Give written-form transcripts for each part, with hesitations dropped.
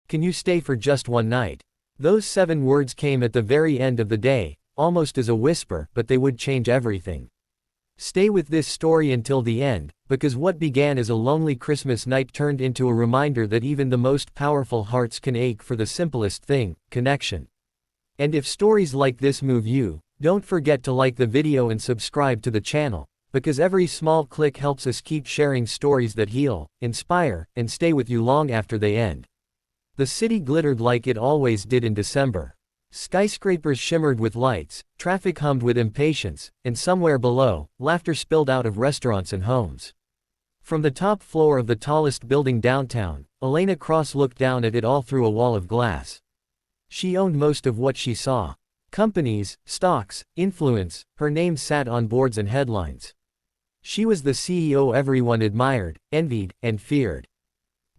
Can you stay for just one night? Those 7 words came at the very end of the day, almost as a whisper, but they would change everything. Stay with this story until the end, because what began as a lonely Christmas night turned into a reminder that even the most powerful hearts can ache for the simplest thing, connection. And if stories like this move you, don't forget to like the video and subscribe to the channel, because every small click helps us keep sharing stories that heal, inspire, and stay with you long after they end. The city glittered like it always did in December. Skyscrapers shimmered with lights, traffic hummed with impatience, and somewhere below, laughter spilled out of restaurants and homes. From the top floor of the tallest building downtown, Elena Cross looked down at it all through a wall of glass. She owned most of what she saw. Companies, stocks, influence, her name sat on boards and headlines. She was the CEO everyone admired, envied, and feared.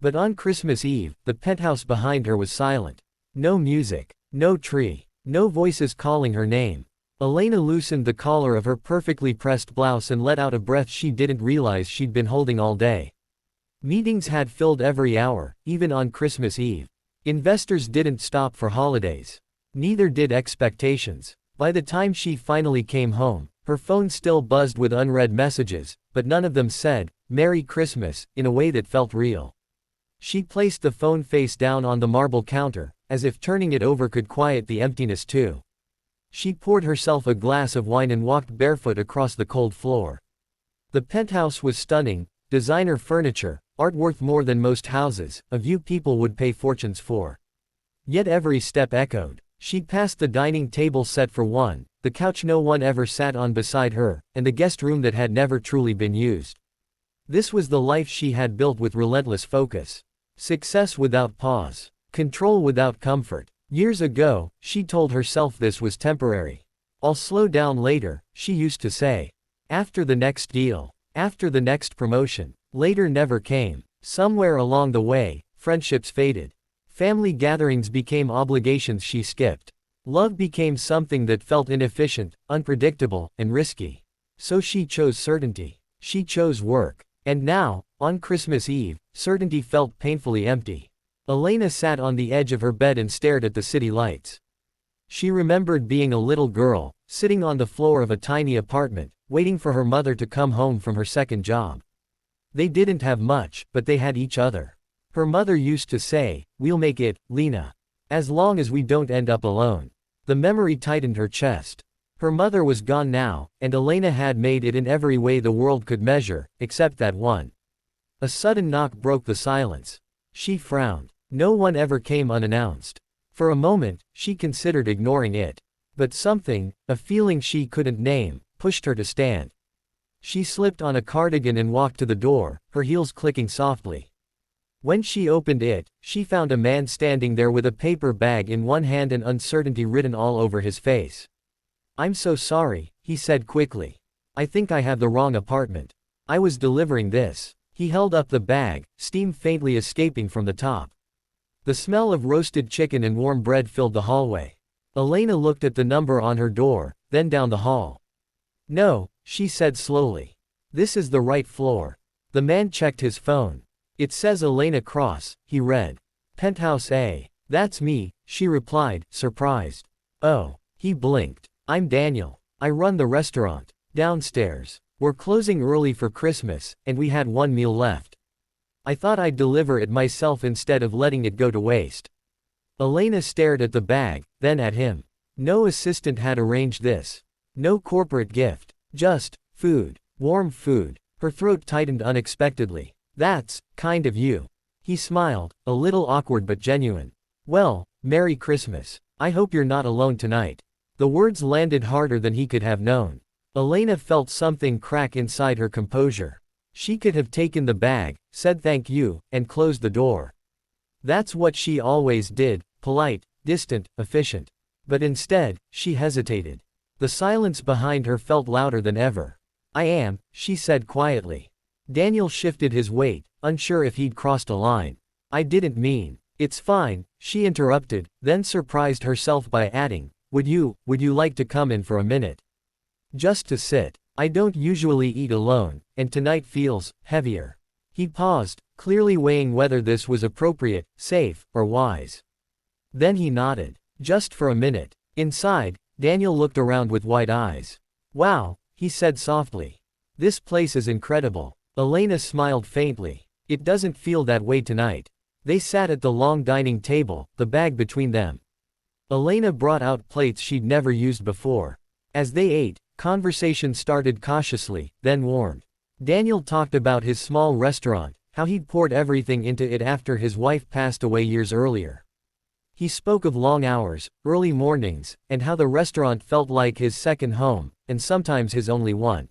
But on Christmas Eve, the penthouse behind her was silent. No music, no tree, no voices calling her name. Elena loosened the collar of her perfectly pressed blouse and let out a breath she didn't realize she'd been holding all day. Meetings had filled every hour, even on Christmas Eve. Investors didn't stop for holidays. Neither did expectations. By the time she finally came home, her phone still buzzed with unread messages, but none of them said, "Merry Christmas," in a way that felt real. She placed the phone face down on the marble counter, as if turning it over could quiet the emptiness too. She poured herself a glass of wine and walked barefoot across the cold floor. The penthouse was stunning, designer furniture, art worth more than most houses, a view people would pay fortunes for. Yet every step echoed. She passed the dining table set for one, the couch no one ever sat on beside her, and the guest room that had never truly been used. This was the life she had built with relentless focus. Success without pause. Control without comfort. Years ago, she told herself this was temporary. "I'll slow down later," she used to say. After the next deal. After the next promotion. Later never came. Somewhere along the way, friendships faded. Family gatherings became obligations she skipped. Love became something that felt inefficient, unpredictable, and risky. So she chose certainty. She chose work. And now, on Christmas Eve, certainty felt painfully empty. Elena sat on the edge of her bed and stared at the city lights. She remembered being a little girl, sitting on the floor of a tiny apartment, waiting for her mother to come home from her second job. They didn't have much, but they had each other. Her mother used to say, "We'll make it, Lena. As long as we don't end up alone." The memory tightened her chest. Her mother was gone now, and Elena had made it in every way the world could measure, except that one. A sudden knock broke the silence. She frowned. No one ever came unannounced. For a moment, she considered ignoring it. But something, a feeling she couldn't name, pushed her to stand. She slipped on a cardigan and walked to the door, her heels clicking softly. When she opened it, she found a man standing there with a paper bag in one hand and uncertainty written all over his face. "I'm so sorry," he said quickly. "I think I have the wrong apartment. I was delivering this." He held up the bag, steam faintly escaping from the top. The smell of roasted chicken and warm bread filled the hallway. Elena looked at the number on her door, then down the hall. "No," she said slowly. "This is the right floor." The man checked his phone. "It says Elena Cross," he read. "Penthouse A." "That's me," she replied, surprised. "Oh." He blinked. "I'm Daniel. I run the restaurant. Downstairs. We're closing early for Christmas, and we had one meal left. I thought I'd deliver it myself instead of letting it go to waste." Elena stared at the bag, then at him. No assistant had arranged this. No corporate gift. Just food. Warm food. Her throat tightened unexpectedly. "That's kind of you." He smiled, a little awkward but genuine. "Well, Merry Christmas. I hope you're not alone tonight." The words landed harder than he could have known. Elena felt something crack inside her composure. She could have taken the bag, said thank you, and closed the door. That's what she always did, polite, distant, efficient. But instead, she hesitated. The silence behind her felt louder than ever. "I am," she said quietly. Daniel shifted his weight, unsure if he'd crossed a line. "I didn't mean." "It's fine," she interrupted, then surprised herself by adding, Would you like to come in for a minute? Just to sit. I don't usually eat alone, and tonight feels heavier." He paused, clearly weighing whether this was appropriate, safe, or wise. Then he nodded. Just for a minute. Inside, Daniel looked around with wide eyes. Wow, he said softly. This place is incredible. Elena smiled faintly. It doesn't feel that way tonight. They sat at the long dining table, the bag between them. Elena brought out plates she'd never used before. As they ate, conversation started cautiously, then warmed. Daniel talked about his small restaurant, how he'd poured everything into it after his wife passed away years earlier. He spoke of long hours, early mornings, and how the restaurant felt like his second home, and sometimes his only one.